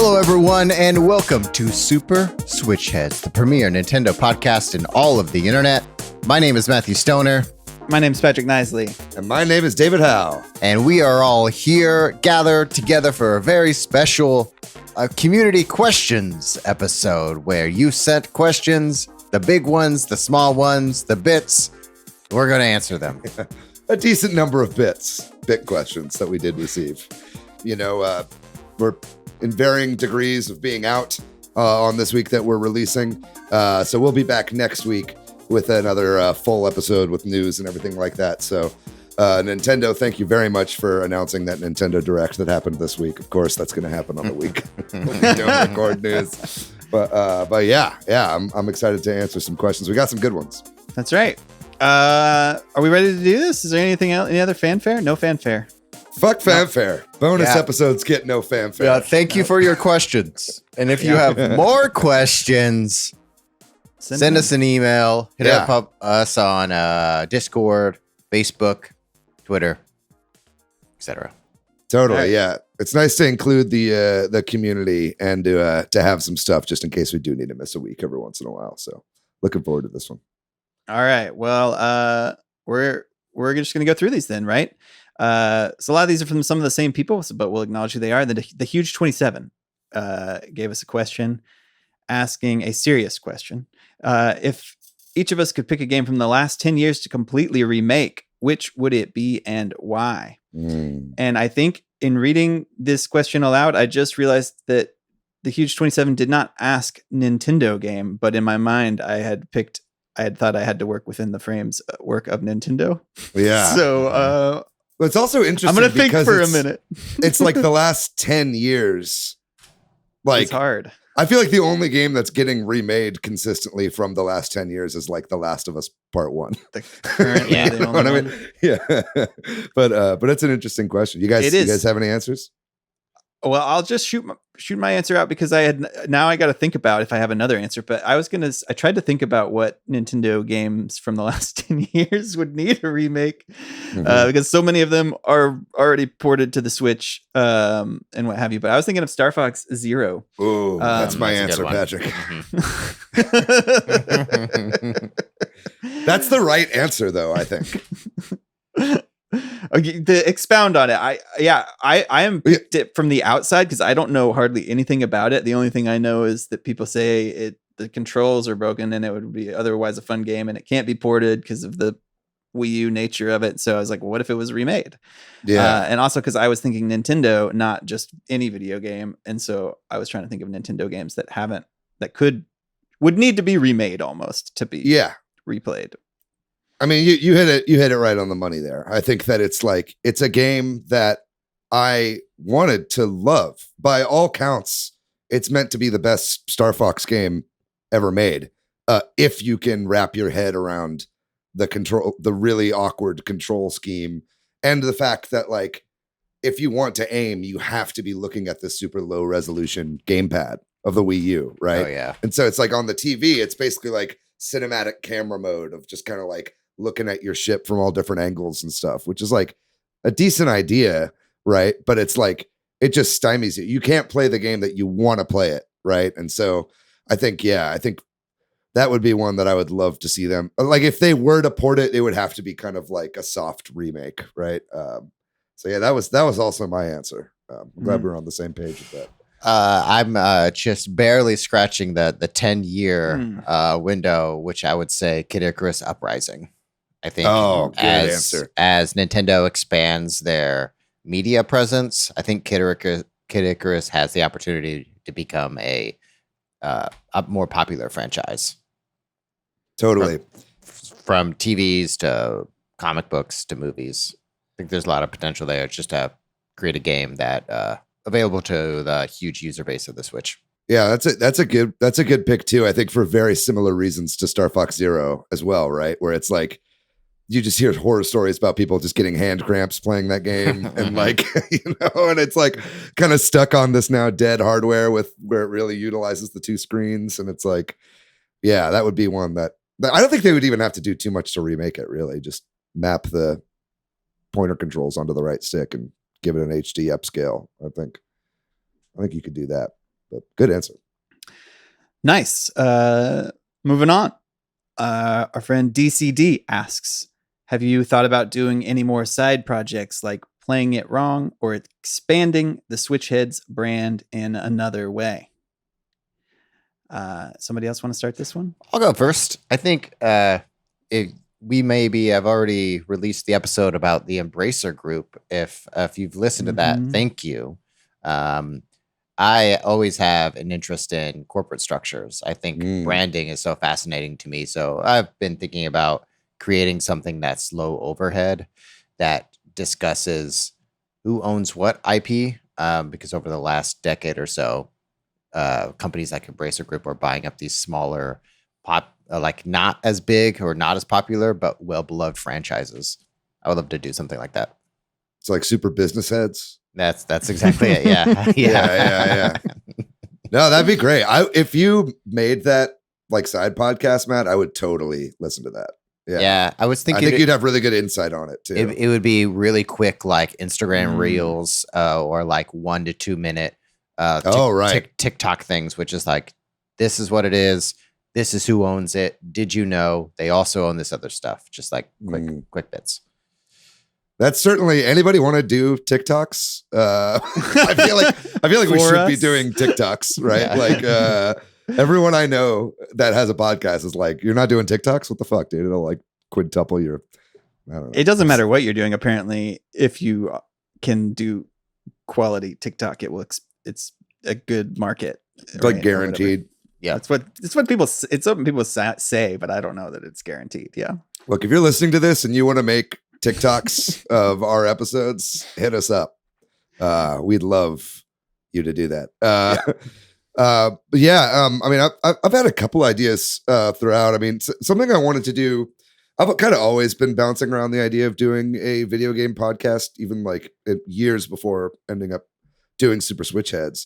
Hello, everyone, and welcome to Super Switch Headz, the premier Nintendo podcast in all of the internet. My name is Matthew Stoner. My name is Patrick Nisley. And my name is David Howe. And we are all here gathered together for a very special community questions episode where you sent questions, the big ones, the small ones, the bits. We're going to answer them. A decent number of bit questions that we did receive. You know, we're in varying degrees of being out on this week that we're releasing. So we'll be back next week with another full episode with news and everything like that. So Nintendo, thank you very much for announcing that Nintendo Direct that happened this week. Of course, that's going to happen on the week. We don't record news. But yeah, I'm excited to answer some questions. We got some good ones. That's right. Are we ready to do this? Is there anything else? Any other fanfare? No fanfare. Fuck fanfare. Bonus episodes get no fanfare. Yeah, thank you for your questions. And if you have more questions, send us an email. Hit up us on Discord, Facebook, Twitter, etc. Totally, right. Yeah. It's nice to include the community and to have some stuff just in case we do need to miss a week every once in a while. So looking forward to this one. All right. Well, we're just gonna go through these then, right? So a lot of these are from some of the same people, but we'll acknowledge who they are. The Huge 27 gave us a question, asking a serious question. If each of us could pick a game from the last 10 years to completely remake, which would it be and why? And I think in reading this question aloud, I just realized that the Huge 27 did not ask Nintendo game, but in my mind, I had thought I had to work within the framework of Nintendo. Yeah. So, well, it's also interesting. I'm going to think for a minute. It's like the last 10 years. Like, it's hard. I feel like the only game that's getting remade consistently from the last 10 years is like The Last of Us Part 1. Currently, you know what I mean? Yeah. But it's an interesting question. You guys have any answers? Well, I'll just shoot my answer out because I got to think about if I have another answer. But I tried to think about what Nintendo games from the last 10 years would need a remake, because so many of them are already ported to the Switch and what have you. But I was thinking of Star Fox Zero. Oh, that's my answer, Patrick. That's the right answer, though, I think. Okay, to expound on it, I am picked it from the outside because I don't know hardly anything about it. The only thing I know is that people say the controls are broken and it would be otherwise a fun game and it can't be ported because of the Wii U nature of it. So I was like, well, what if it was remade? Yeah, and also because I was thinking Nintendo, not just any video game, and so I was trying to think of Nintendo games that would need to be remade almost to be replayed. I mean, you hit it right on the money there. I think that it's a game that I wanted to love. By all counts, it's meant to be the best Star Fox game ever made. If you can wrap your head around the really awkward control scheme, and the fact that like if you want to aim, you have to be looking at the super low resolution gamepad of the Wii U, right? Oh yeah. And so it's like on the TV, it's basically like cinematic camera mode of just kind of like looking at your ship from all different angles and stuff, which is like a decent idea, right? But it's like, it just stymies you. You can't play the game that you want to play it, right? And so I think that would be one that I would love to see them. Like if they were to port it, it would have to be kind of like a soft remake, right? So yeah, that was also my answer. I'm glad we're on the same page with that. I'm just barely scratching the 10-year window, which I would say Kid Icarus Uprising. I think answer. As Nintendo expands their media presence, I think Kid Icarus has the opportunity to become a more popular franchise. Totally. From TVs to comic books to movies. I think there's a lot of potential there just to create a game that available to the huge user base of the Switch. Yeah, that's a good pick too. I think for very similar reasons to Star Fox Zero as well, right? Where it's like you just hear horror stories about people just getting hand cramps playing that game and like, and it's like kind of stuck on this now dead hardware with where it really utilizes the two screens. And it's like, yeah, that would be one that I don't think they would even have to do too much to remake it, really. Just map the pointer controls onto the right stick and give it an HD upscale. I think you could do that. But good answer. Nice. Moving on. Our friend DCD asks, have you thought about doing any more side projects like playing it wrong or expanding the Switch Headz brand in another way? Somebody else want to start this one? I'll go first. I think we maybe have already released the episode about the Embracer group. If you've listened to that, thank you. I always have an interest in corporate structures. I think branding is so fascinating to me. So I've been thinking about creating something that's low overhead that discusses who owns what IP. Because over the last decade or so, companies like Embracer Group are buying up these smaller, like not as big or not as popular, but well-beloved franchises. I would love to do something like that. It's like Super Business Heads. That's exactly it. Yeah. Yeah. No, that'd be great. If you made that like side podcast, Matt, I would totally listen to that. Yeah. I was thinking I think you'd have really good insight on it too. It would be really quick, like Instagram reels, or like 1 to 2 minute TikTok things, which is like, this is what it is. This is who owns it. Did you know they also own this other stuff? Just like quick bits. That's certainly, anybody want to do TikToks? I feel like we should be doing TikToks, right? Yeah. Like everyone I know that has a podcast is like, you're not doing TikToks? What the fuck, dude? It'll like quintuple your, I don't know. It doesn't matter what you're doing. Apparently, if you can do quality TikTok, it's a good market. Like guaranteed. Yeah. It's what people say, but I don't know that it's guaranteed. Yeah. Look, if you're listening to this and you want to make TikToks of our episodes, hit us up. We'd love you to do that. I mean, I've had a couple ideas throughout. I mean, something I wanted to do, I've kind of always been bouncing around the idea of doing a video game podcast, even like years before ending up doing Super Switch Headz.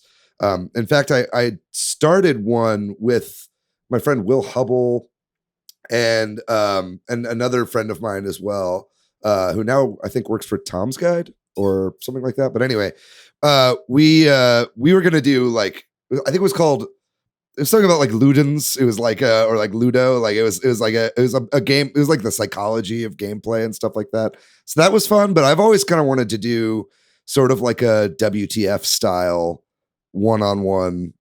In fact, I started one with my friend Will Hubble and another friend of mine as well, who now I think works for Tom's Guide or something like that. But anyway, we were gonna do like, I think it was something about like Ludens. It was like or like Ludo. Like it was a game. It was like the psychology of gameplay and stuff like that. So that was fun. But I've always kind of wanted to do sort of like a WTF style one-on-one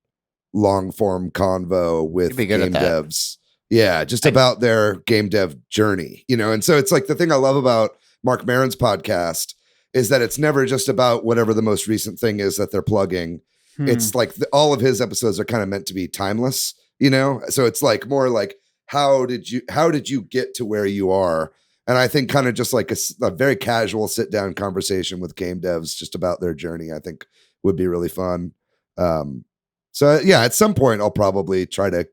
long form convo with game devs. Yeah, just about their game dev journey, you know? And so it's like the thing I love about Mark Maron's podcast is that it's never just about whatever the most recent thing is that they're plugging. It's like all of his episodes are kind of meant to be timeless, you know? So it's like more like, how did you get to where you are? And I think kind of just like a very casual sit down conversation with game devs just about their journey, I think would be really fun. So yeah, at some point I'll probably try to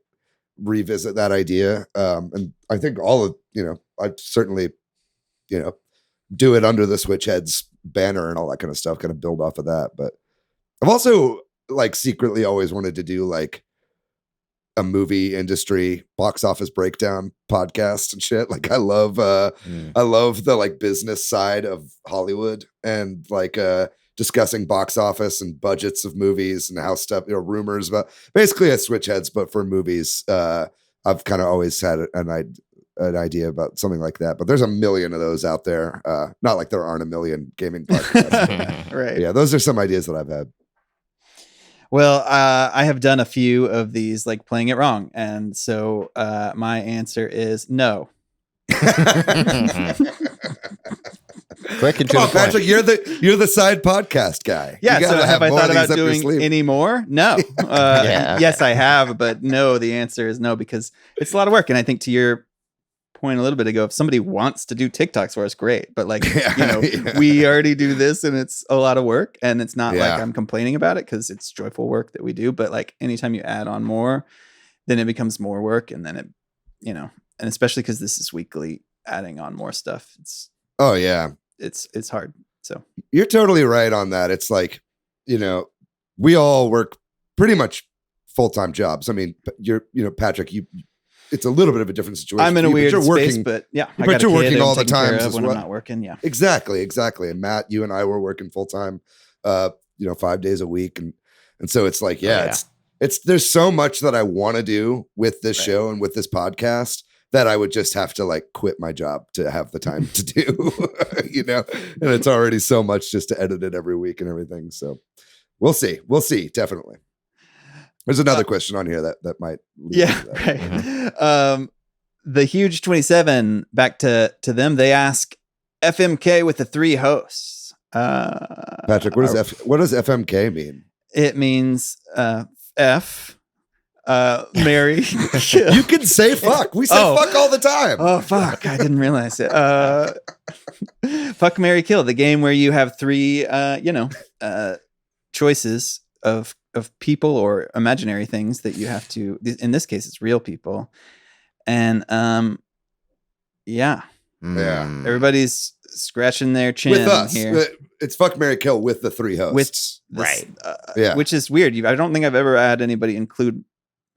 revisit that idea. And I think I certainly, do it under the Switch Headz banner and all that kind of stuff, kind of build off of that. But I've also like secretly always wanted to do like a movie industry box office breakdown podcast and shit. Like I love the like business side of Hollywood and like, discussing box office and budgets of movies and how stuff, rumors about basically a Switch Headz, but for movies. I've kind of always had an idea about something like that, but there's a million of those out there. Not like there aren't a million gaming podcasts. Right. Yeah, those are some ideas that I've had. Well, I have done a few of these, like playing it wrong, and so my answer is no. Quick and come on, Patrick, you're the side podcast guy. Yeah. So have I thought about doing any more? No. Yes, I have, but no. The answer is no, because it's a lot of work, and I think to your point a little bit ago, if somebody wants to do TikToks for us, great. But like, we already do this, and it's a lot of work, and it's not like I'm complaining about it because it's joyful work that we do. But like, anytime you add on more, then it becomes more work, and then it, and especially because this is weekly, adding on more stuff. It's hard. So you're totally right on that. It's like, we all work pretty much full-time jobs. I mean, Patrick, it's a little bit of a different situation. I'm in a weird space, but yeah, but you're working all the time when I'm not working. Yeah, exactly. And Matt, you and I were working full-time, 5 days a week. And so it's like, there's so much that I want to do with this show and with this podcast that I would just have to like quit my job to have the time to do, you know, and it's already so much just to edit it every week and everything. So we'll see. Definitely. There's another question on here that might. Yeah. Right. The huge 27, back to them. They ask FMK with the 3 hosts. Patrick, what does FMK mean? It means F. Mary. You can say fuck. We say fuck all the time. Oh, fuck. I didn't realize it. Fuck, Mary, kill. The game where you have 3, choices of people or imaginary things that you have to, in this case, it's real people. And everybody's scratching their chin with us here. It's fuck, marry, kill with the 3 hosts, right? Which is weird. I don't think I've ever had anybody include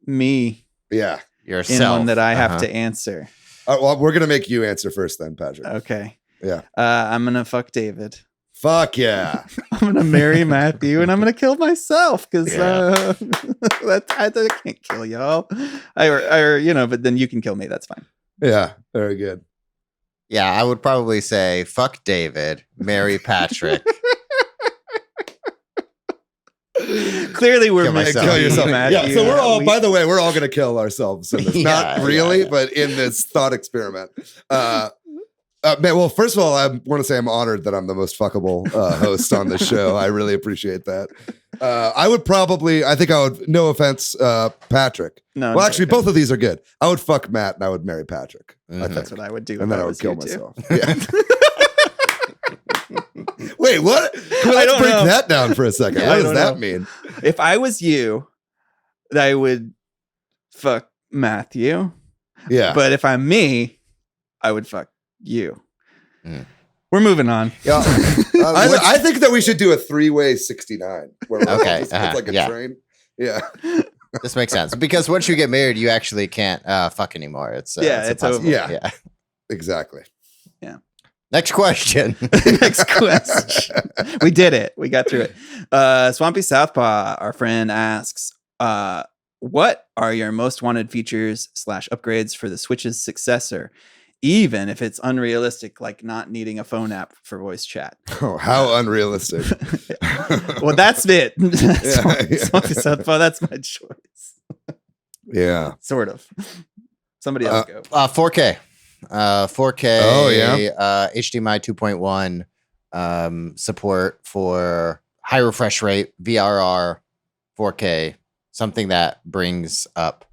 me. Yeah, yourself in one that I have to answer. Well, we're gonna make you answer first, then, Patrick. Okay. Yeah. I'm gonna fuck David. Fuck yeah. I'm gonna marry Matthew, and I'm gonna kill myself because I can't kill y'all. But then you can kill me. That's fine. Yeah. Very good. Yeah, I would probably say fuck David, marry Patrick. Clearly, we're kill yourself. Yeah, so we're all. By the way, we're all going to kill ourselves. In this. Not really, but in this thought experiment. Well, first of all, I want to say I'm honored that I'm the most fuckable host on the show. I really appreciate that. I think I would. No offense, Patrick. No. Well, actually, both of these are good. I would fuck Matt, and I would marry Patrick. That's what I would do, and then I would kill myself. Yeah. Wait, what? Let's break that down for a second. What does that mean? If I was you, I would fuck Matthew. Yeah. But if I'm me, I would fuck you. We're moving on. Yeah. I think that we should do a 3-way 69. Where it's like a train. Yeah. This makes sense because once you get married, you actually can't fuck anymore. It's over. Yeah. Exactly. Yeah. Next question. Next question. We did it. We got through it. Swampy Southpaw, our friend, asks, what are your most wanted features / upgrades for the Switch's successor, even if it's unrealistic, like not needing a phone app for voice chat? Oh, how unrealistic. Well, that's it. Swampy Southpaw, that's my choice. Yeah. Sort of. Somebody else go. 4K. 4K. Oh, yeah. HDMI 2.1 support for high refresh rate, VRR, 4K, something that brings up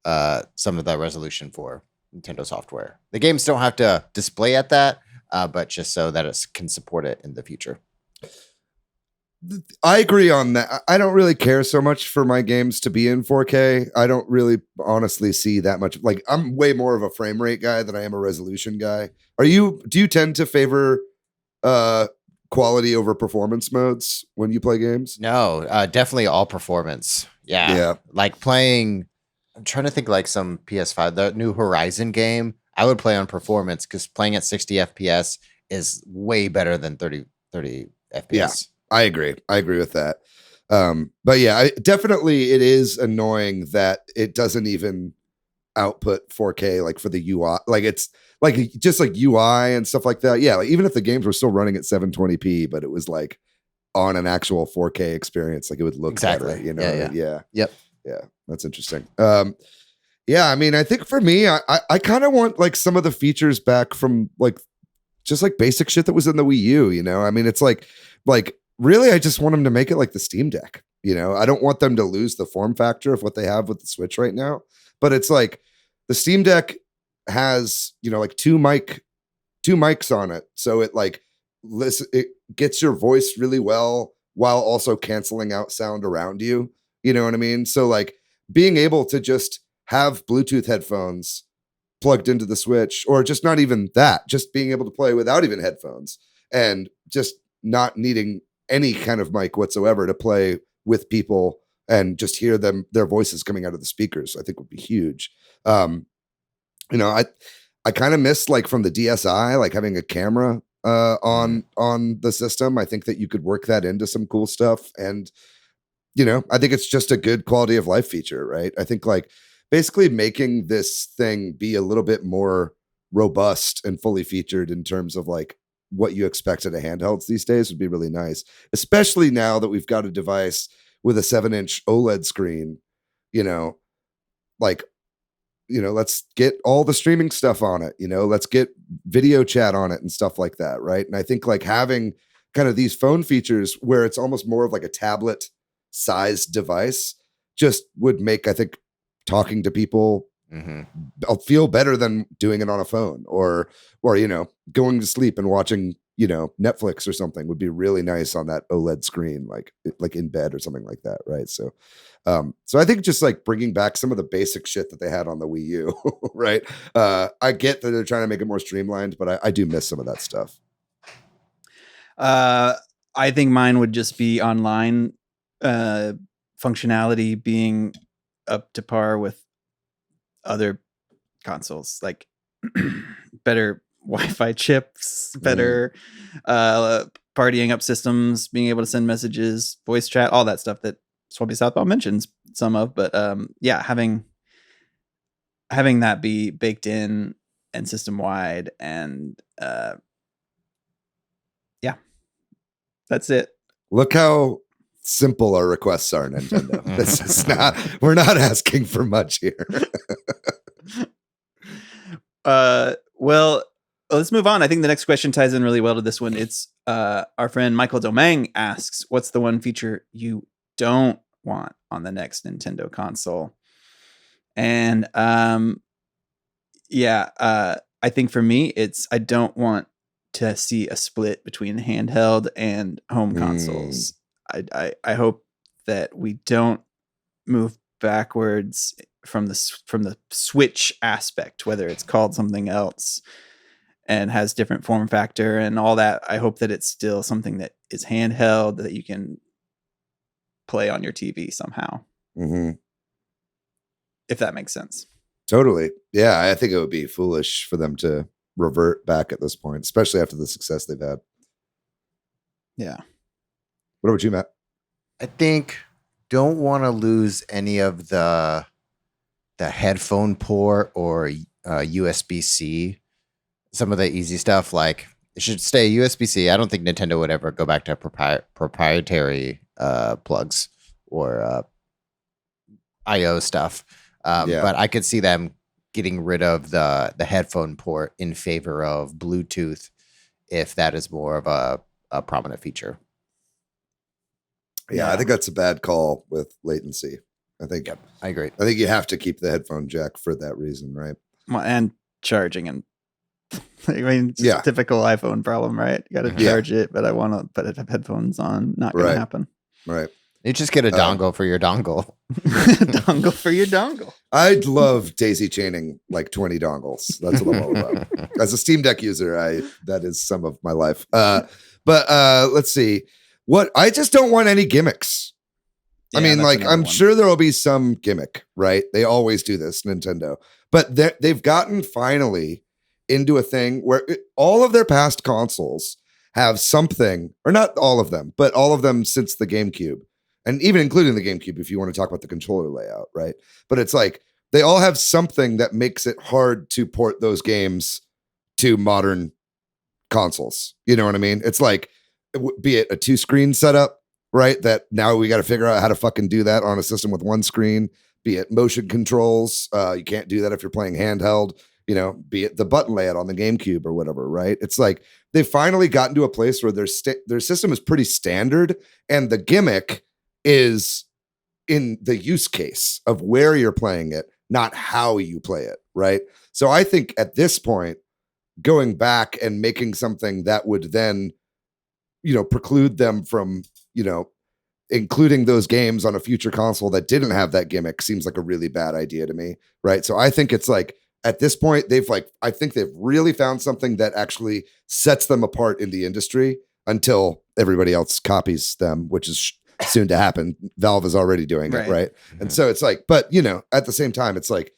some of the resolution for Nintendo software. The games don't have to display at that, but just so that it can support it in the future. I agree on that. I don't really care so much for my games to be in 4K. I don't really honestly see that much. Like, I'm way more of a frame rate guy than I am a resolution guy. Do you tend to favor quality over performance modes when you play games? No, definitely all performance. Yeah. Like I'm trying to think like some PS5, the new Horizon game, I would play on performance because playing at 60 FPS is way better than 30 FPS. Yeah. I agree with that. But yeah, definitely it is annoying that it doesn't even output 4K, like for the UI. Like it's like just like UI and stuff like that. Yeah. Like even if the games were still running at 720p, but it was like on an actual 4K experience, like it would look better, you know? Yeah. Yep. Yeah. That's interesting. Yeah. I mean, I think for me, I kind of want like some of the features back from like, just like basic shit that was in the Wii U, you know? I mean, it's like, really, I just want them to make it like the Steam Deck. You know, I don't want them to lose the form factor of what they have with the Switch right now. But it's like the Steam Deck has, you know, like two mics on it, so it like it gets your voice really well while also canceling out sound around you. You know what I mean? So like being able to just have Bluetooth headphones plugged into the Switch, or just not even that, just being able to play without even headphones and just not needing any kind of mic whatsoever to play with people and just hear their voices coming out of the speakers, I think would be huge. You know, I kind of miss like from the DSi, like having a camera on the system. I think that you could work that into some cool stuff. And I think it's just a good quality of life feature, right? I think like basically making this thing be a little bit more robust and fully featured in terms of like what you expect at a handhelds these days would be really nice, especially now that we've got a device with a 7-inch OLED screen, like, let's get all the streaming stuff on it, let's get video chat on it and stuff like that. Right. And I think like having kind of these phone features where it's almost more of like a tablet sized device just would make, I think, talking to people I'll feel better than doing it on a phone or going to sleep and watching Netflix or something would be really nice on that OLED screen, like in bed or something like that, right? So I think just like bringing back some of the basic shit that they had on the Wii U, right? I get that they're trying to make it more streamlined, but I do miss some of that stuff. I think mine would just be online functionality being up to par with other consoles, like better Wi-Fi chips, better partying up systems, being able to send messages, voice chat, all that stuff that Swampy Southpaw mentions some of. But having that be baked in and system wide, and that's it. Look how simple our requests are, Nintendo. This is we're not asking for much here. Well, let's move on. I think the next question ties in really well to this one. It's our friend Michael Domingue asks, what's the one feature you don't want on the next Nintendo console? And I think for me, I don't want to see a split between handheld and home consoles. I hope that we don't move backwards from the Switch aspect, whether it's called something else and has different form factor and all that. I hope that it's still something that is handheld that you can play on your TV somehow. If that makes sense. Totally. Yeah, I think it would be foolish for them to revert back at this point, especially after the success they've had. Yeah. What about you, Matt? I think don't want to lose any of the headphone port or USB-C. Some of the easy stuff, like it should stay USB-C. I don't think Nintendo would ever go back to proprietary plugs or I/O stuff. But I could see them getting rid of the headphone port in favor of Bluetooth if that is more of a prominent feature. Yeah, I think that's a bad call with latency. I think I agree. I think you have to keep the headphone jack for that reason, right? Well, and charging, and I mean, it's a typical iPhone problem, right? You got to charge it, but I want to put headphones on. Not going to happen. Right. You just get a dongle for your dongle. Dongle for your dongle. I'd love daisy chaining like 20 dongles. That's what I'm all about. As a Steam Deck user, that is some of my life. But let's see. I just don't want any gimmicks. I mean, like, I'm sure there will be some gimmick, right? They always do this, Nintendo. But they've gotten finally into a thing where all of their past consoles have something, or not all of them, but all of them since the GameCube. And even including the GameCube, if you want to talk about the controller layout, right? But it's like they all have something that makes it hard to port those games to modern consoles. You know what I mean? It's like, be it a 2-screen setup, right? That now we got to figure out how to fucking do that on a system with 1 screen. Be it motion controls, you can't do that if you're playing handheld. Be it the button layout on the GameCube or whatever, right? It's like they've finally gotten to a place where their system is pretty standard, and the gimmick is in the use case of where you're playing it, not how you play it, right? So I think at this point, going back and making something that would then, preclude them from, including those games on a future console that didn't have that gimmick seems like a really bad idea to me, right? So I think it's like, at this point, I think they've really found something that actually sets them apart in the industry until everybody else copies them, which is soon to happen. Valve is already doing it, right? Mm-hmm. And so it's like, but at the same time, it's like,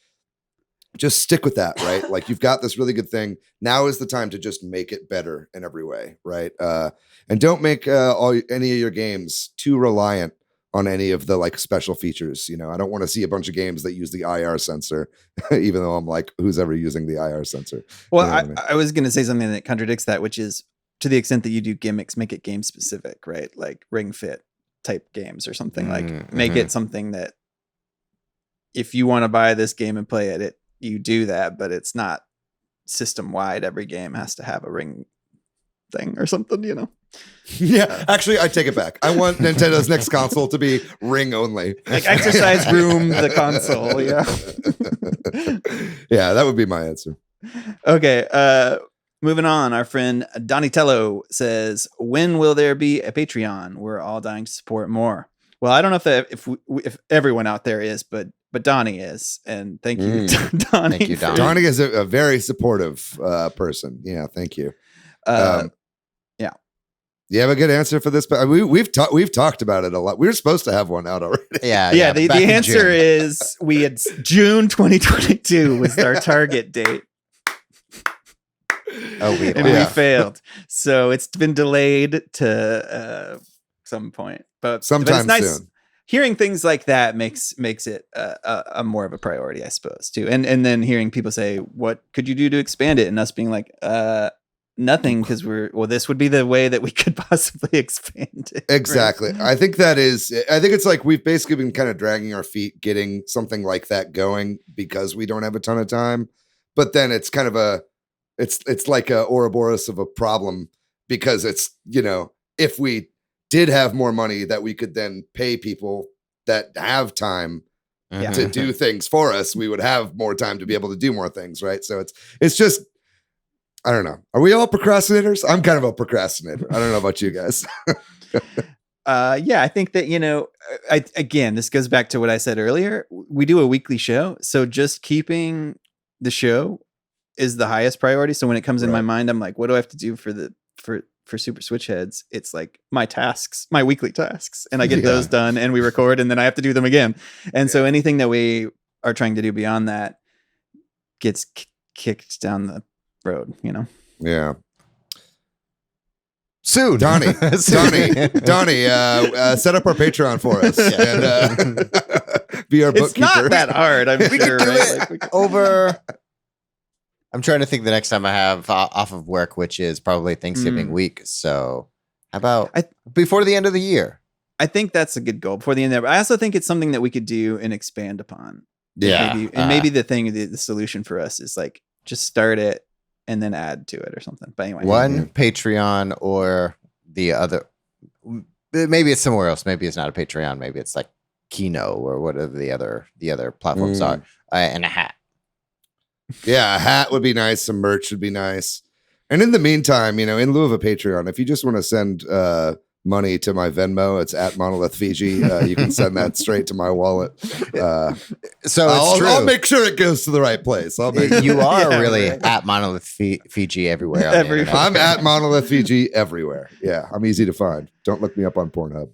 just stick with that, right? Like, you've got this really good thing. Now is the time to just make it better in every way, right? And don't make any of your games too reliant on any of the like special features. You know, I don't want to see a bunch of games that use the IR sensor, even though I'm like, who's ever using the IR sensor? Well, You know what I mean? I was going to say something that contradicts that, which is to the extent that you do gimmicks, make it game specific, right? Like Ring Fit type games or something. Like make it something that if you want to buy this game and play it, you do that, but it's not system wide. Every game has to have a ring thing or something, you know? Yeah, actually, I take it back. I want Nintendo's next console to be ring only. Like exercise room, the console. Yeah. Yeah, that would be my answer. Okay. Moving on. Our friend Donatello says, when will there be a Patreon? We're all dying to support more. Well, I don't know if everyone out there is, but Donnie is. And thank you, Donnie. Thank you, Donnie. Donnie is a very supportive person. Yeah, thank you. Yeah. You have a good answer for this, but we've talked about it a lot. We were supposed to have one out already. Yeah. The answer is we had June 2022 was our target date. We failed, so it's been delayed to some point. But sometime it's nice. soon. Hearing things like that makes it a more of a priority, I suppose, too. And then hearing people say, "What could you do to expand it?" and us being like, nothing, because this would be the way that we could possibly expand it. Exactly. Right? I think it's like we've basically been kind of dragging our feet getting something like that going because we don't have a ton of time. But then it's kind of it's like a Ouroboros of a problem, because it's, you know, if we did have more money that we could then pay people that have time to do things for us, we would have more time to be able to do more things. Right. So it's just, I don't know. Are we all procrastinators? I'm kind of a procrastinator. I don't know about you guys. Yeah, I think that, you know, again, this goes back to what I said earlier. We do a weekly show, so just keeping the show is the highest priority. So when it comes in my mind, I'm like, what do I have to do for Super Switch Headz? It's like my weekly tasks, and I get those done, and we record, and then I have to do them again. And so anything that we are trying to do beyond that gets kicked down the road, you know? Yeah. Soon. Donnie, set up our Patreon for us and be our bookkeeper. It's not that hard, I'm sure. Right? Over. I'm trying to think the next time I have off of work, which is probably Thanksgiving week. So how about before the end of the year? I think that's a good goal before the end of the year. But I also think it's something that we could do and expand upon. Yeah. Maybe the solution for us is like, just start it and then add to it or something. But anyway, one Patreon or the other. Maybe it's somewhere else. Maybe it's not a Patreon. Maybe it's like Kino or whatever the other platforms are, and a hat. Yeah, a hat would be nice. Some merch would be nice. And in the meantime, you know, in lieu of a Patreon, if you just want to send money to my Venmo, it's at Monolith Fiji. You can send that straight to my wallet. So it's true. I'll make sure it goes to the right place. You are really at Monolith Fiji everywhere. I'm at Monolith Fiji everywhere. Yeah, I'm easy to find. Don't look me up on Pornhub.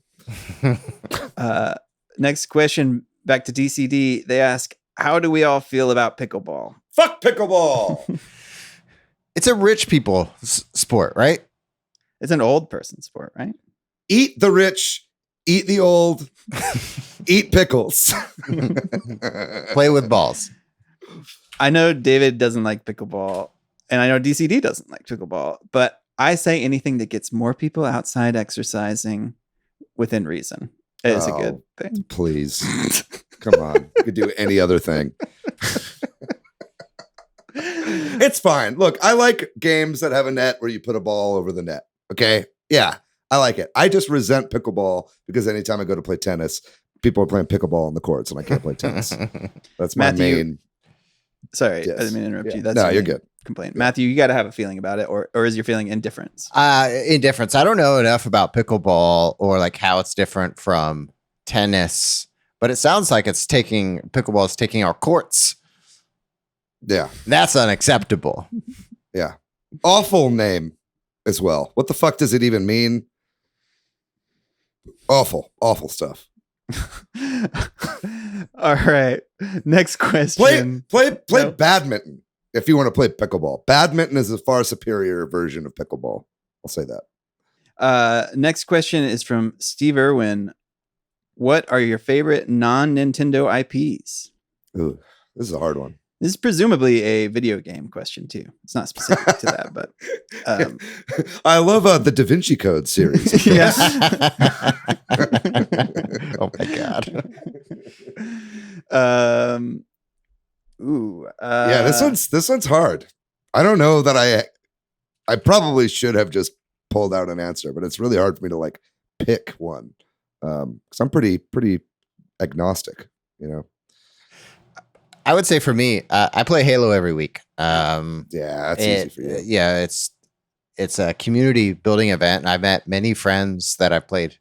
Next question, back to DCD. They ask, how do we all feel about pickleball? Fuck pickleball. It's a rich people sport, right? It's an old person sport, right? Eat the rich, eat the old, eat pickles. Play with balls. I know David doesn't like pickleball, and I know DCD doesn't like pickleball, but I say anything that gets more people outside exercising within reason is a good thing. Please. Come on. You could do any other thing. It's fine. Look, I like games that have a net where you put a ball over the net. Okay. Yeah. I like it. I just resent pickleball because anytime I go to play tennis, people are playing pickleball on the courts and I can't play tennis. That's my main. Sorry, yes. I didn't mean to interrupt you. That's no, you're good. Complaint. Yeah. Matthew, you got to have a feeling about it, or is your feeling indifference? Indifference. I don't know enough about pickleball or like how it's different from tennis, but it sounds like pickleball is taking our courts. Yeah. That's unacceptable. Yeah. Awful name as well. What the fuck does it even mean? Awful stuff. All right. Next question. Play badminton if you want to play pickleball. Badminton is a far superior version of pickleball. I'll say that. Next question is from Steve Irwin. What are your favorite non-Nintendo IPs? Ooh, this is a hard one. This is presumably a video game question too. It's not specific to that, but I love the Da Vinci Code series. yeah. Oh my god. Yeah, this one's hard. I don't know that I probably should have just pulled out an answer, but it's really hard for me to like pick one. Because I'm pretty agnostic, you know. I would say for me, I play Halo every week. Yeah, that's easy for you. Yeah, it's a community building event, and I've met many friends that I've played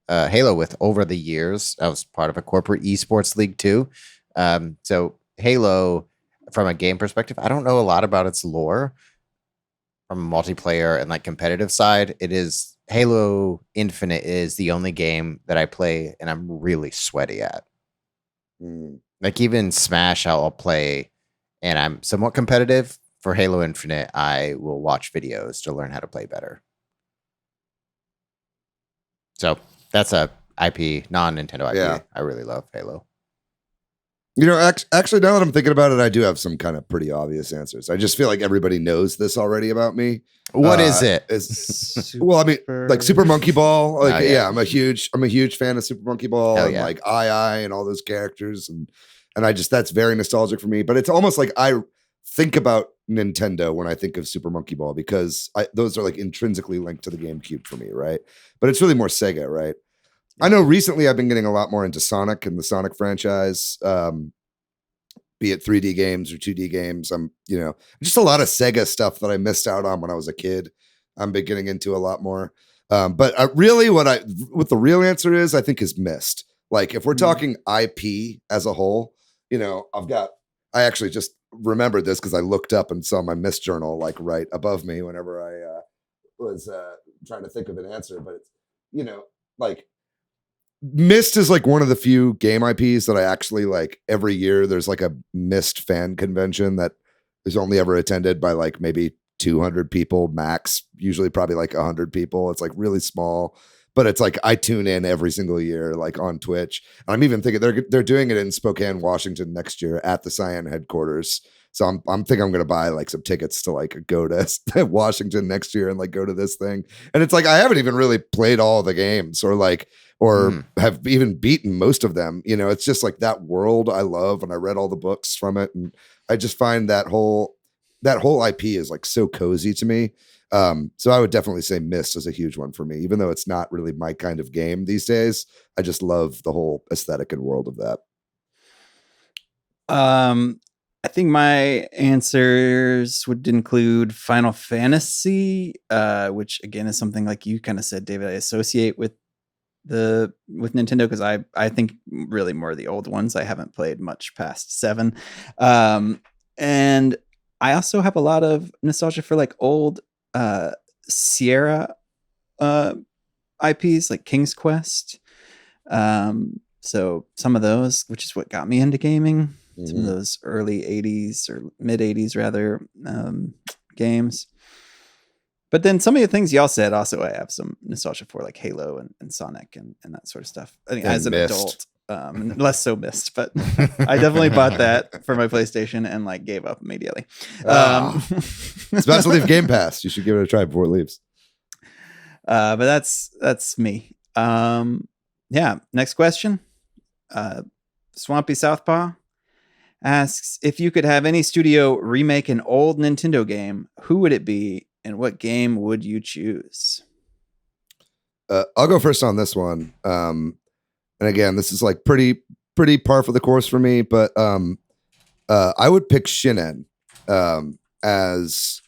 Halo with over the years. I was part of a corporate esports league too. So Halo, from a game perspective, I don't know a lot about its lore. From a multiplayer and like competitive side, it is Halo Infinite is the only game that I play and I'm really sweaty at. Like even Smash, I'll play, and I'm somewhat competitive. For Halo Infinite, I will watch videos to learn how to play better. So that's a IP, non-Nintendo IP. Yeah. I really love Halo. You know, actually, now that I'm thinking about it, I do have some kind of pretty obvious answers. I just feel like everybody knows this already about me. What is it? Well, I mean, like Super Monkey Ball. Like, Oh, yeah. yeah, I'm a huge fan of Super Monkey Ball Hell and yeah. like I and all those characters, and I just that's very nostalgic for me. But it's almost like I think about Nintendo when I think of Super Monkey Ball because those are like intrinsically linked to the GameCube for me, right? But it's really more Sega, right? I know recently I've been getting a lot more into Sonic and the Sonic franchise, be it 3D games or 2D games. I'm, you know, just a lot of Sega stuff that I missed out on when I was a kid. I'm been getting into a lot more. But really what the real answer is, I think is Myst. Like if we're talking IP as a whole, you know, I actually just remembered this because I looked up and saw my Myst journal like right above me whenever I was trying to think of an answer. But it's, you know, like Myst is like one of the few game IPs that I actually like every year. There's like a Myst fan convention that is only ever attended by like maybe 200 people max, usually probably like 100 people. It's like really small, but it's like I tune in every single year, like on Twitch. And I'm even thinking they're doing it in Spokane, Washington next year at the Cyan headquarters. So I'm thinking I'm gonna buy like some tickets to like go to Washington next year and like go to this thing. And it's like I haven't even really played all the games or have even beaten most of them. You know, it's just like that world I love, and I read all the books from it, and I just find that whole IP is like so cozy to me. So I would definitely say Myst is a huge one for me, even though it's not really my kind of game these days. I just love the whole aesthetic and world of that. I think my answers would include Final Fantasy, which again is something like you kind of said, David, I associate with Nintendo because I think really more of the old ones. I haven't played much past 7. And I also have a lot of nostalgia for like old Sierra IPs like King's Quest. So some of those, which is what got me into gaming. Some of those early 80s or mid 80s rather games. But then some of the things y'all said also I have some nostalgia for, like Halo and Sonic and that sort of stuff. I think as an adult, less so Myst, but I definitely bought that for my PlayStation and like gave up immediately. It's about to leave Game Pass. You should give it a try before it leaves. But that's me. Yeah. Next question. Swampy Southpaw asks, if you could have any studio remake an old Nintendo game, who would it be and what game would you choose? I'll go first on this one. And again, this is like pretty par for the course for me, but I would pick Shinen as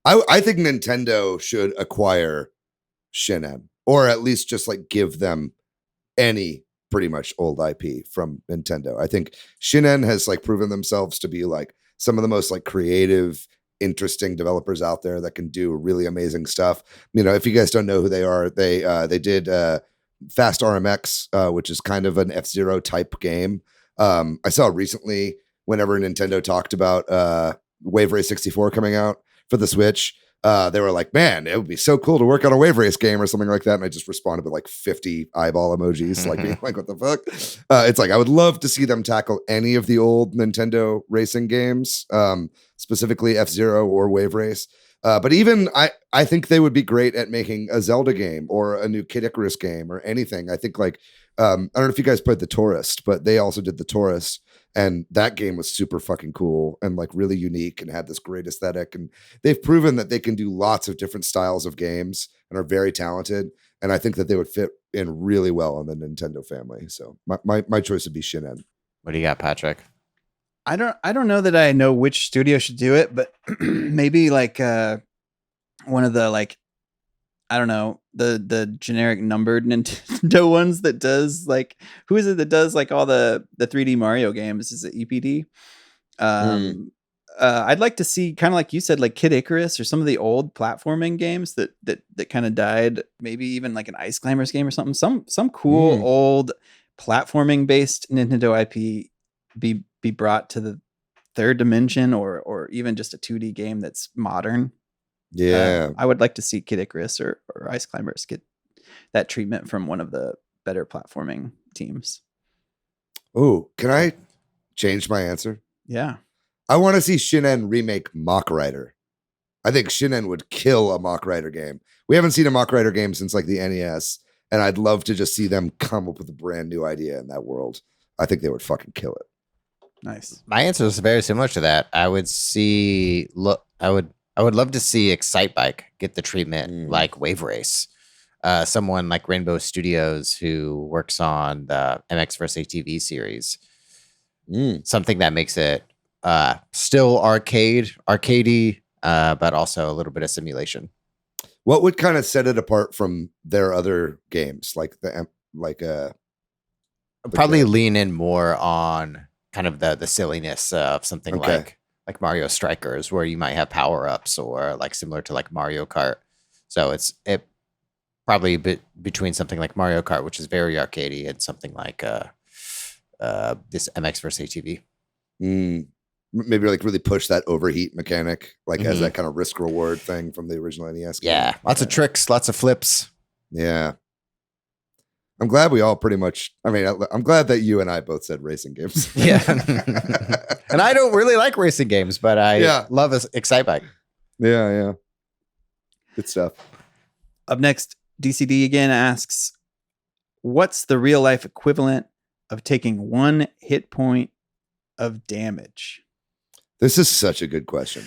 I think Nintendo should acquire Shinen, or at least just like give them any pretty much old IP from Nintendo. I think Shinen has like proven themselves to be like some of the most like creative, interesting developers out there that can do really amazing stuff. You know, if you guys don't know who they are, they did Fast RMX, which is kind of an F-Zero type game. I saw recently whenever Nintendo talked about Wave Race 64 coming out for the Switch, they were like, man, it would be so cool to work on a wave race game or something like that. And I just responded with like 50 eyeball emojis, like being like, what the fuck? It's like, I would love to see them tackle any of the old Nintendo racing games, specifically F-Zero or Wave Race. But even I think they would be great at making a Zelda game or a new Kid Icarus game or anything. I think like, I don't know if you guys played The Tourist, but they also did The Tourist. And that game was super fucking cool and like really unique and had this great aesthetic. And they've proven that they can do lots of different styles of games and are very talented. And I think that they would fit in really well in the Nintendo family. So my choice would be Shinen. What do you got, Patrick? I don't know that I know which studio should do it, but maybe like one of the like, I don't know, the generic numbered Nintendo ones that does like, who is it that does like all the 3D Mario games? Is it EPD? I'd like to see kind of like you said, like Kid Icarus or some of the old platforming games that kind of died. Maybe even like an Ice Climbers game or something. Some cool old platforming based Nintendo IP be brought to the third dimension or even just a 2D game that's modern. Yeah. I would like to see Kid Icarus or Ice Climbers get that treatment from one of the better platforming teams. Oh, can I change my answer? Yeah. I want to see Shinen remake Mock Rider. I think Shinen would kill a Mock Rider game. We haven't seen a Mock Rider game since like the NES, and I'd love to just see them come up with a brand new idea in that world. I think they would fucking kill it. Nice. My answer is very similar to that. I would love to see Excite Bike get the treatment like Wave Race. Someone like Rainbow Studios who works on the MX vs. ATV series. Something that makes it still arcadey, but also a little bit of simulation. What would kind of set it apart from their other games, Probably lean in more on kind of the silliness of something like Mario Strikers, where you might have power-ups, or like similar to like Mario Kart. So it probably between something like Mario Kart, which is very arcadey, and something like this MX vs. ATV. Maybe like really push that overheat mechanic, like as that kind of risk reward thing from the original NES game. Yeah, lots of tricks, lots of flips. Yeah. I'm glad we all pretty much, I'm glad that you and I both said racing games. Yeah. And I don't really like racing games, but I love Excite Bike. Yeah. Good stuff. Up next, DCD again asks, what's the real life equivalent of taking 1 hit point of damage? This is such a good question.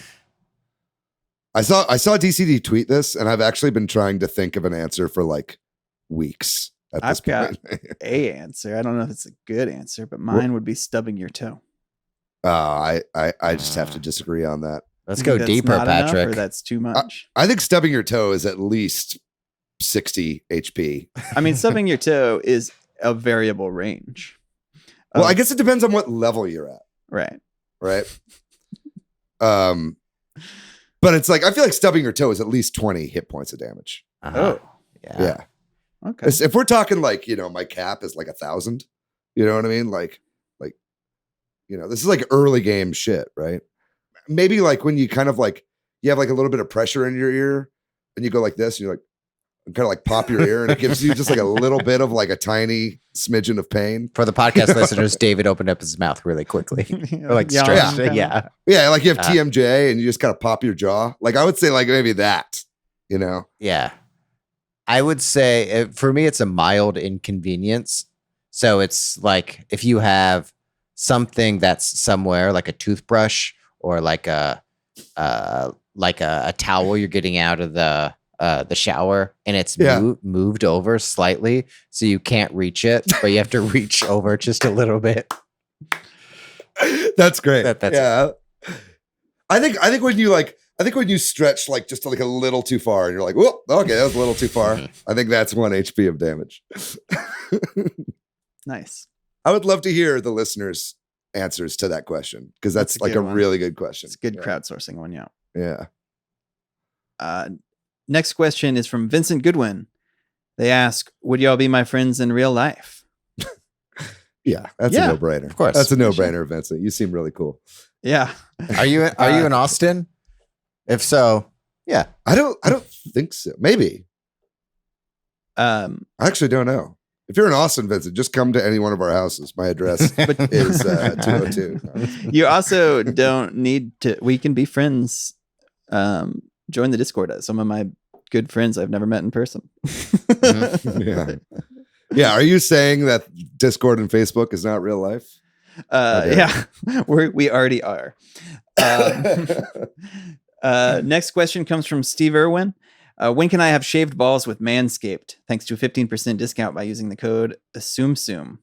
I saw DCD tweet this, and I've actually been trying to think of an answer for like weeks. I've got a answer. I don't know if it's a good answer, but mine would be stubbing your toe. I just have to disagree on that. Let's go deeper, Patrick. Or that's too much. I think stubbing your toe is at least 60 HP. I mean, stubbing your toe is a variable range. Well, I guess it depends on what level you're at. Right. But it's like, I feel like stubbing your toe is at least 20 hit points of damage. Oh, yeah. Okay. If we're talking like, my cap is like 1,000, you know what I mean? Like, this is like early game shit, right? Maybe like when you kind of like, you have like a little bit of pressure in your ear and you go like this, and you're like, kind of like pop your ear, and it gives you just like a little bit of like a tiny smidgen of pain. For the podcast listeners, David opened up his mouth really quickly. Like stretched it. Yeah. Like you have TMJ and you just kind of pop your jaw. Like I would say like maybe that, Yeah. I would say for me, it's a mild inconvenience. So it's like if you have something that's somewhere like a toothbrush or like a towel you're getting out of the shower, and it's moved over slightly, so you can't reach it, but you have to reach over just a little bit. That's great. That's I think when you stretch like just like a little too far, and you're like, "Whoa, okay, that was a little too far." I think that's 1 HP of damage. Nice. I would love to hear the listeners' answers to that question, because that's like a really good question. It's a good crowdsourcing one, Yeah. Next question is from Vincent Goodwin. They ask, would y'all be my friends in real life? Yeah, that's a no-brainer. Of course. That's a no-brainer, Vincent. You seem really cool. Yeah. Are you in Austin? If so, Yeah. I don't think so. Maybe. I actually don't know. If you're in Austin, Vincent, just come to any one of our houses. My address is 202. You also don't need to. We can be friends. Join the Discord. Some of my good friends I've never met in person. Yeah. Yeah. Are you saying that Discord and Facebook is not real life? Yeah, we already are. Next question comes from Steve Irwin. When can I have shaved balls with Manscaped? Thanks to a 15% discount by using the code ASSUMSUM.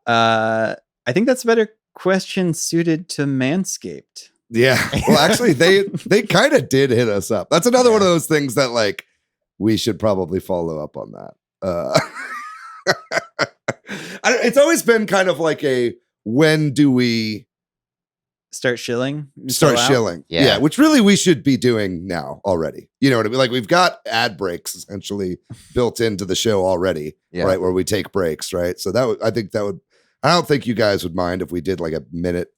I think that's a better question suited to Manscaped. Yeah. Well, actually, they kind of did hit us up. That's another one of those things that like we should probably follow up on that. It's always been kind of like a when do we start shilling? Yeah, which really we should be doing now already. You know what I mean? Like we've got ad breaks essentially built into the show already, right? Where we take breaks, right? So I don't think you guys would mind if we did like a 1.5-minute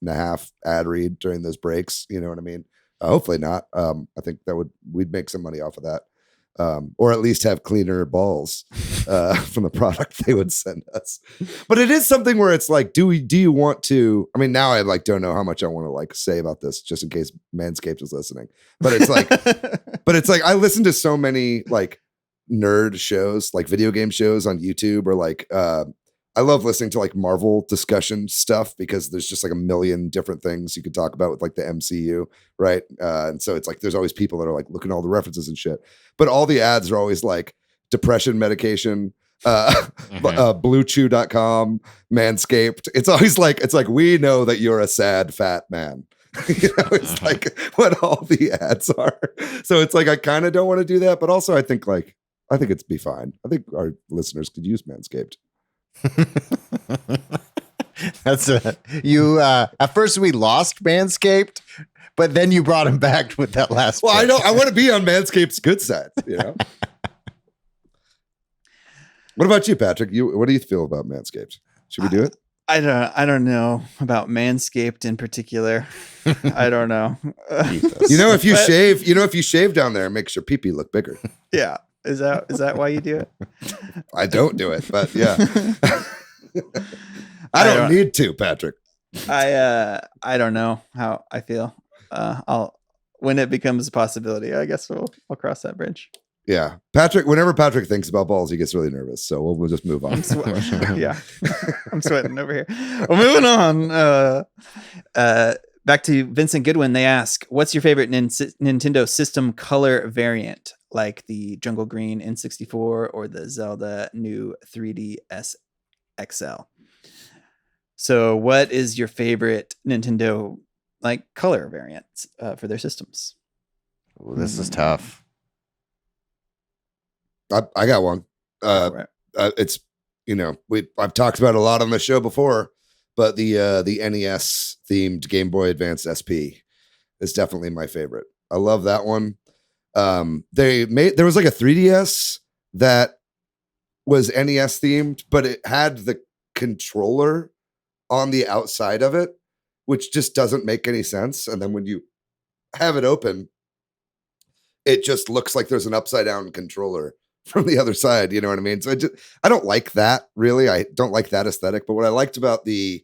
ad read during those breaks. You know what I mean? Hopefully not. I think we'd make some money off of that. Or at least have cleaner balls from the product they would send us. But it is something where it's like, do you want to? I mean, now I like don't know how much I want to like say about this, just in case Manscaped is listening. But it's like, I listen to so many like nerd shows, like video game shows on YouTube, or like I love listening to like Marvel discussion stuff because there's just like a million different things you could talk about with like the MCU, right? And so it's like there's always people that are like looking at all the references and shit. But all the ads are always like depression medication, bluechew.com, Manscaped. It's always like, we know that you're a sad fat man. It's like what all the ads are. So it's like I kind of don't want to do that, but also I think it's be fine. I think our listeners could use Manscaped. That's you. At first, we lost Manscaped, but then you brought him back with that last. Well, I want to be on Manscaped's good side. You know. What about you, Patrick? What do you feel about Manscaped? Should we do it? I don't know about Manscaped in particular. I don't know. If you shave down there, it makes your pee-pee look bigger. Yeah. Is that why you do it? I don't do it, but yeah. I don't need to, Patrick. I don't know how I feel. When it becomes a possibility, I guess I'll cross that bridge. Yeah. Whenever Patrick thinks about balls, he gets really nervous. So we'll just move on. I'm sweating over here. Well, moving on. Back to Vincent Goodwin. They ask, what's your favorite Nintendo system color variant? Like the Jungle Green N64 or the Zelda new 3DS XL. So what is your favorite Nintendo like color variant for their systems? Ooh, this is tough. I got one. Right. It's I've talked about it a lot on the show before, but the NES themed Game Boy Advance SP is definitely my favorite. I love that one. There was like a 3DS that was NES themed, but it had the controller on the outside of it, which just doesn't make any sense. And then when you have it open, it just looks like there's an upside down controller from the other side. You know what I mean? So I don't like that really. I don't like that aesthetic. But what I liked about the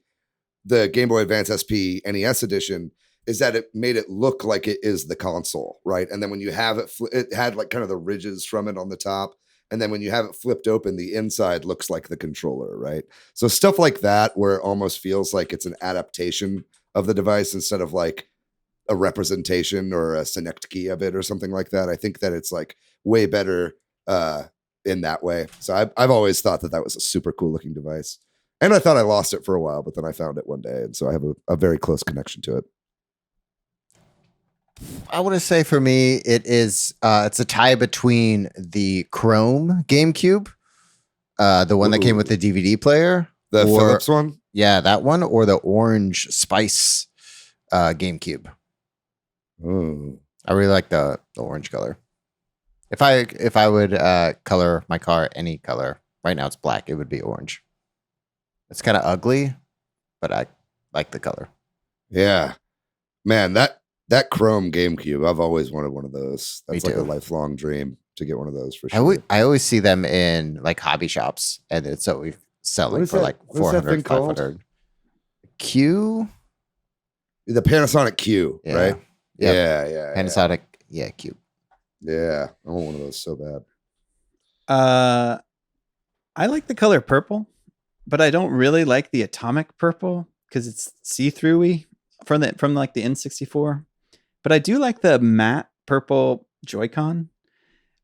Game Boy Advance SP NES edition is that it made it look like it is the console, right? And then when you have it, it had like kind of the ridges from it on the top. And then when you have it flipped open, the inside looks like the controller, right? So stuff like that, where it almost feels like it's an adaptation of the device instead of like a representation or a synecdoche of it or something like that. I think that it's like way better in that way. So I've always thought that was a super cool looking device. And I thought I lost it for a while, but then I found it one day. And so I have a very close connection to it. I want to say for me, it's a tie between the Chrome GameCube, the one that came with the DVD player, the Philips one. Yeah, that one, or the Orange Spice GameCube. Oh, I really like the orange color. If I would color my car any color, right now it's black, it would be orange. It's kind of ugly, but I like the color. Yeah, man, that That Chrome GameCube, I've always wanted one of those. That's Me like a too. lifelong dream to get one of those for sure. I always see them in like hobby shops, and it's always selling is for that- like what is that 400, thing called? 500. Q? The Panasonic Q, Yeah. right? Yep. Yeah. Panasonic, yeah, Q. Yeah. I want one of those so bad. I like the color purple, but I don't really like the atomic purple because it's see-throughy from like the N64. But I do like the matte purple Joy-Con.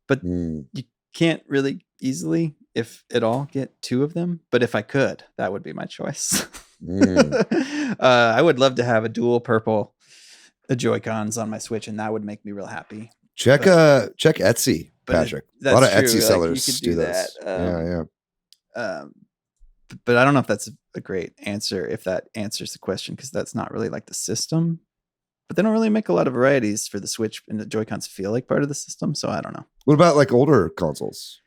But you can't really easily, if at all, get two of them. But if I could, that would be my choice. I would love to have a dual purple Joy-Cons on my Switch, and that would make me real happy. Check Etsy, but Patrick. A that's lot of true, Etsy like, sellers you could do do this. that. Yeah. But I don't know if that's a great answer, if that answers the question, because that's not really like the system. But they don't really make a lot of varieties for the Switch, and the Joy-Cons feel like part of the system. So I don't know. What about like older consoles?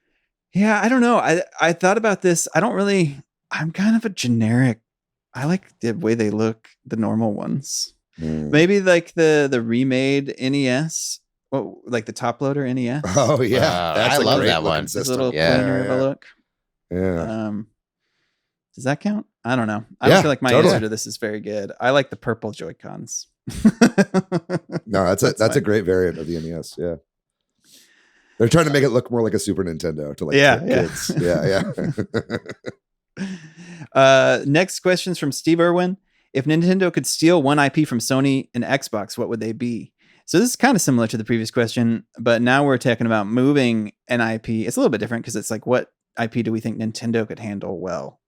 Yeah, I don't know. I thought about this. I'm kind of a generic. I like the way they look, the normal ones. Maybe like the remade NES. Well, like the top loader NES. Oh yeah, I love that one. It's a little Yeah. cleaner of a look. Yeah. Does that count? I don't know. I don't Yeah, feel like my totally. answer to this is very good. I like the purple Joy-Cons. No, that's a fine. great variant of the NES. Yeah. They're trying to make it look more like a Super Nintendo to like kids. Yeah. Next question's from Steve Irwin. If Nintendo could steal one IP from Sony and Xbox, what would they be? So this is kind of similar to the previous question, but now we're talking about moving an IP. It's a little bit different because it's like, what IP do we think Nintendo could handle well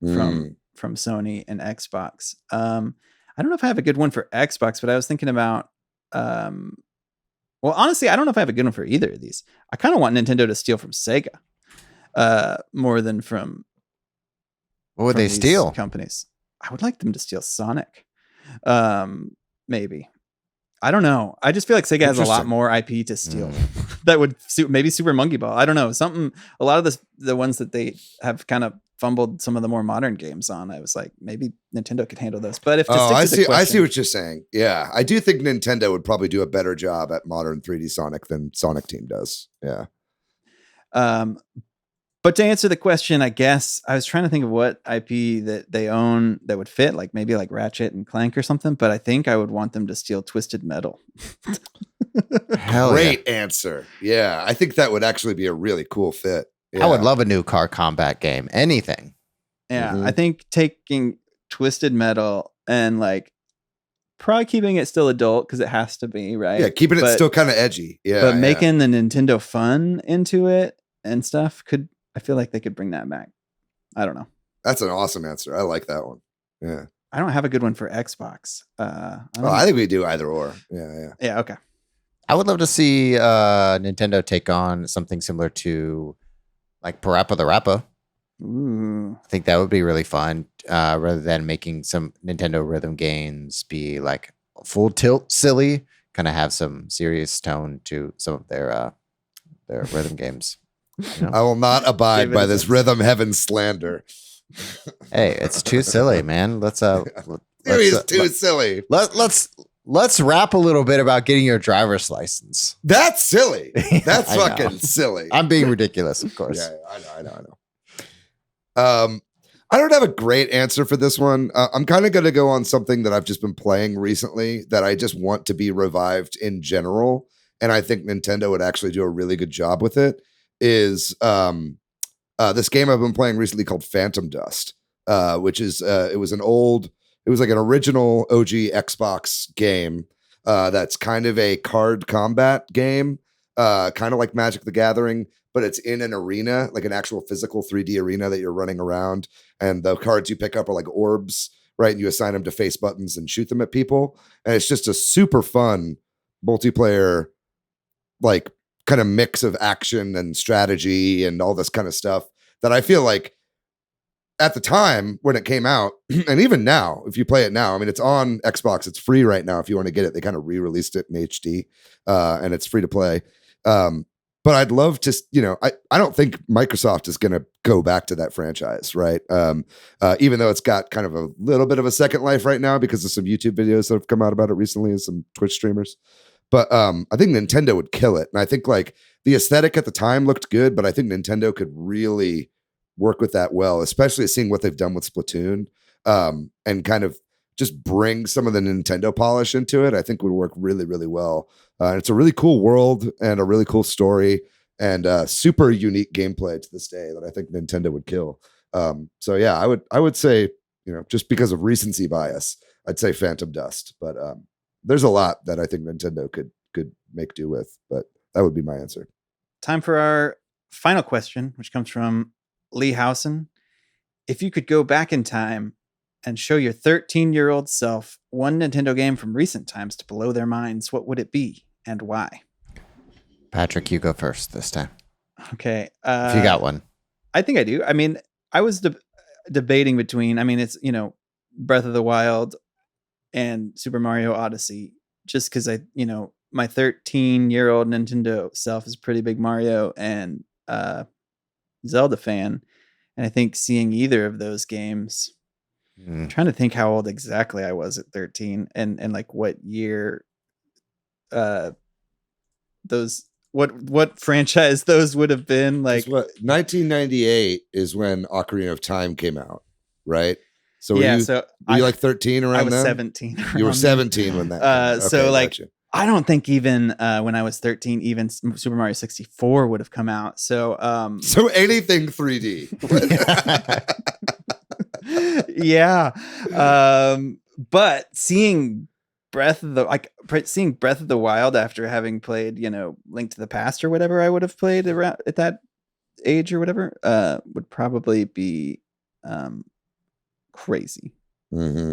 from Sony and Xbox? I don't know if I have a good one for Xbox, but I was thinking about, well, honestly, I don't know if I have a good one for either of these. I kind of want Nintendo to steal from Sega more than from What would from they these steal? companies. I would like them to steal Sonic. Maybe. I don't know. I just feel like Sega has a lot Interesting. more IP to steal. That would suit maybe Super Monkey Ball. I don't know. A lot of the ones that they have kind of fumbled some of the more modern games on. I was like, maybe Nintendo could handle those. But if to stick to the I see question, what you're saying. Yeah. I do think Nintendo would probably do a better job at modern 3D Sonic than Sonic Team does. Yeah. But to answer the question, I guess I was trying to think of what IP that they own that would fit, like maybe like Ratchet and Clank or something. But I think I would want them to steal Twisted Metal. Hell Great answer. Yeah. I think that would actually be a really cool fit. yeah. Yeah. I would love a new car combat game. Anything. Yeah, Mhm. I think taking Twisted Metal and like probably keeping it still adult because it has to be, right? Yeah, keeping it But- still kind of edgy. Yeah. but yeah. making the Nintendo fun into it and stuff I feel like they could bring that back. I don't know. That's an awesome answer. I like that one. Yeah. I don't have a good one for Xbox. I don't Oh, know. I think we do either or. Yeah. Yeah, okay. I would love to see Nintendo take on something similar to like Parappa the Rappa. Ooh. I think that would be really fun, rather than making some Nintendo rhythm games be like full tilt silly, kind of have some serious tone to some of their rhythm games. You know? I will not abide David by is this upset. rhythm heaven slander. Hey, it's too silly, man. Let's It's too silly. let's rap a little bit about getting your driver's license. That's silly. That's I know. fucking silly. I'm being ridiculous, of course. Yeah, I know. I don't have a great answer for this one. I'm kind of going to go on something that I've just been playing recently that I just want to be revived in general, and I think Nintendo would actually do a really good job with it. Is this game I've been playing recently called Phantom Dust, which is it was like an original OG Xbox game that's kind of a card combat game, kind of like Magic the Gathering, but it's in an arena, like an actual physical 3D arena that you're running around, and the cards you pick up are like orbs, right? And you assign them to face buttons and shoot them at people, and it's just a super fun multiplayer, like kind of mix of action and strategy and all this kind of stuff that I feel like at the time when it came out, and even now, if you play it now, I mean, it's on Xbox. It's free right now if you want to get it. They kind of re-released it in HD, and it's free to play. But but I'd love to, I don't think Microsoft is going to go back to that franchise, right? Even though it's got kind of a little bit of a second life right now because of some YouTube videos that have come out about it recently and some Twitch streamers. But I think Nintendo would kill it. And I think like the aesthetic at the time looked good, but I think Nintendo could really work with that well, especially seeing what they've done with Splatoon, and kind of just bring some of the Nintendo polish into it. I think would work really, really well. It's a really cool world and a really cool story and super unique gameplay to this day that I think Nintendo would kill. So yeah, I would say, just because of recency bias, I'd say Phantom Dust, but there's a lot that I think Nintendo could make do with, but that would be my answer. Time for our final question, which comes from Lee Housen. If you could go back in time and show your 13-year-old self one Nintendo game from recent times to blow their minds, what would it be and why? Patrick, you go first this time. Okay. If you got one. I think I do. I mean, I was debating between, it's, Breath of the Wild and Super Mario Odyssey, just because my 13-year-old Nintendo self is pretty big Mario and Zelda fan. And I think seeing either of those games, I'm trying to think how old exactly I was at 13 and like what year what franchise those would have been. Like 1998 is when Ocarina of Time came out, right? So were you like 13 around I was then? 17. You were 17 when that came out. Okay, so like gotcha. I don't think even when I was 13, even Super Mario 64 would have come out. So so anything 3D. Yeah. But seeing Breath of the Wild after having played, Link to the Past or whatever I would have played around at that age or whatever, would probably be crazy. Mm-hmm.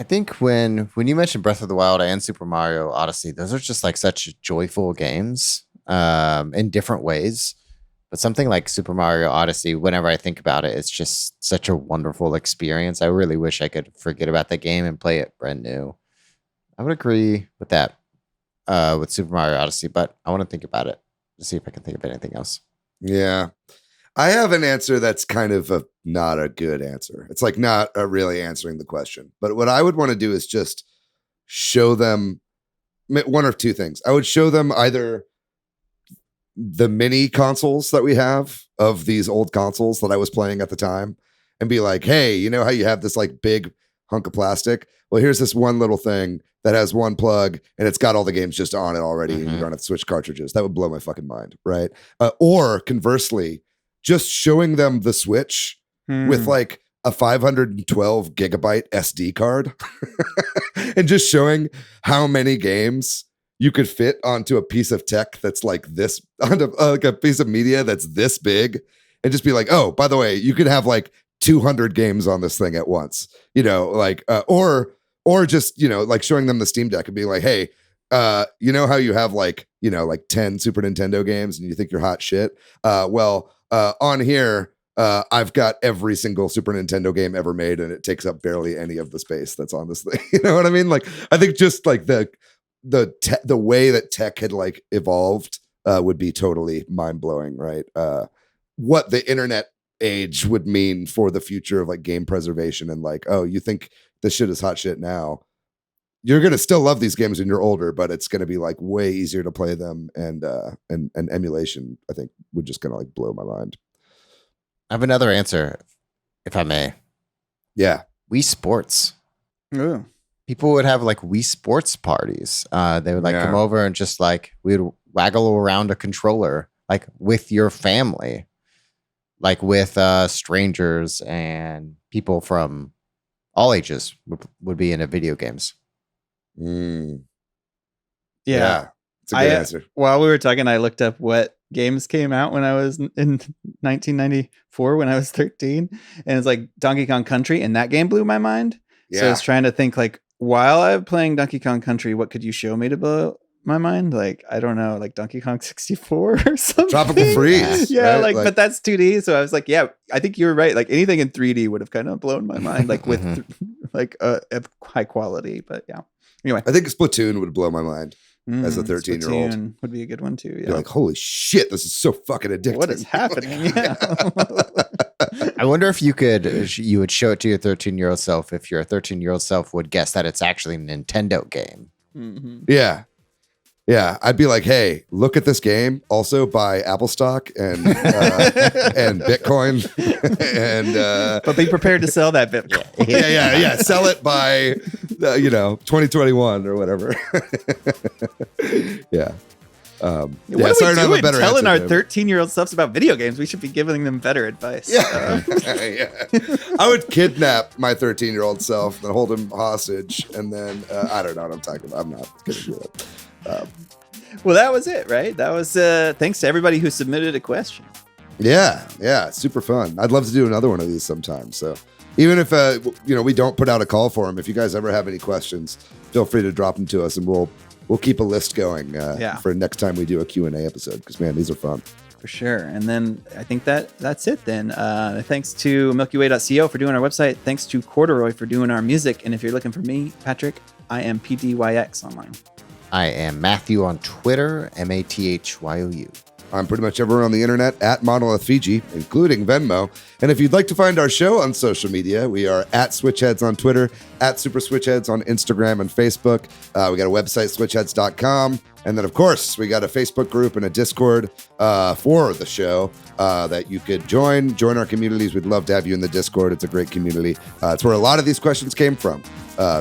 I think when you mentioned Breath of the Wild and Super Mario Odyssey, those are just like such joyful games in different ways. But something like Super Mario Odyssey, whenever I think about it, it's just such a wonderful experience. I really wish I could forget about that game and play it brand new. I would agree with that with Super Mario Odyssey, but I want to think about it to see if I can think of anything else. Yeah. I have an answer that's kind of not a good answer. It's like not really answering the question. But what I would want to do is just show them one of two things. I would show them either the mini consoles that we have of these old consoles that I was playing at the time and be like, hey, you know how you have this like big hunk of plastic? Well, here's this one little thing that has one plug and it's got all the games just on it already. And you don't have to switch cartridges. That would blow my fucking mind. Right. Or conversely, just showing them the Switch with like a 512 gigabyte SD card and just showing how many games you could fit onto a piece of tech that's like this, onto like a piece of media that's this big, and just be like, oh, by the way, you could have like 200 games on this thing at once, or just, like showing them the Steam Deck and being like, hey, you know how you have like 10 Super Nintendo games and you think you're hot shit? On here, I've got every single Super Nintendo game ever made, and it takes up barely any of the space that's on this thing. You know what I mean? Like, I think just like the way that tech had like evolved would be totally mind blowing, right? What the internet age would mean for the future of like game preservation, and like, oh, you think this shit is hot shit now? You're gonna still love these games when you're older, but it's gonna be like way easier to play them, and emulation, I think, would just kind of like blow my mind. I have another answer, if I may. Yeah, Wii Sports. Ooh. People would have like Wii Sports parties. They would like come over and just like we'd waggle around a controller like with your family, like with strangers and people from all ages would be into video games. Yeah. It's a good answer. While we were talking, I looked up what games came out when I was in 1994 when I was 13, and it's like Donkey Kong Country, and that game blew my mind. So I was trying to think like, while I'm playing Donkey Kong Country, what could you show me to blow my mind? Like, I don't know, like Donkey Kong 64 or something. Tropical Freeze. Yeah, right? like, but that's 2D. So I was like, yeah, I think you're right. Like anything in 3D would have kind of blown my mind, like with like a high quality. But yeah. Anyway, I think Splatoon would blow my mind. as a 13-year-old. Splatoon would be a good one too. Yeah. You're like, holy shit, this is so fucking addictive. What is happening? Yeah. I wonder if you would show it to your 13-year-old self if your 13-year-old self would guess that it's actually a Nintendo game. Mm-hmm. Yeah. Yeah, I'd be like, hey, look at this game. Also buy Apple stock and Bitcoin. And but be prepared to sell that Bitcoin. yeah. Sell it by 2021 or whatever. Yeah. What are we doing telling our 13-year-old selves about video games? We should be giving them better advice. Yeah. I would kidnap my 13-year-old self and hold him hostage. And then, I don't know what I'm talking about. I'm not going to do it. Well, that was it, right? That was thanks to everybody who submitted a question. Yeah, super fun. I'd love to do another one of these sometime. So even if we don't put out a call for them, if you guys ever have any questions, feel free to drop them to us, and we'll keep a list going for next time we do a Q&A episode. Because man, these are fun. For sure. And then I think that's it then. Thanks to MilkyWay.co for doing our website. Thanks to Corduroy for doing our music. And if you're looking for me, Patrick, I am PDYX online. I am Matthew on Twitter, MATHYOU. I'm pretty much everywhere on the internet at Monolith Fiji, including Venmo. And if you'd like to find our show on social media, we are at Switch Headz on Twitter, at Super Switch Headz on Instagram and Facebook. We got a website, switchheads.com. And then, of course, we got a Facebook group and a Discord for the show that you could join our communities. We'd love to have you in the Discord. It's a great community. It's where a lot of these questions came from.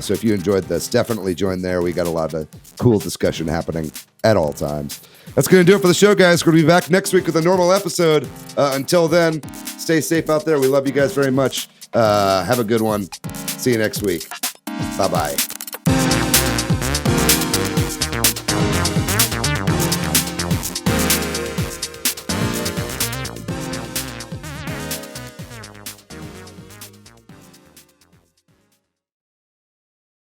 So if you enjoyed this, definitely join there. We got a lot of cool discussion happening at all times. That's going to do it for the show, guys. We're going to be back next week with a normal episode. Until then, stay safe out there. We love you guys very much. Have a good one. See you next week. Bye-bye.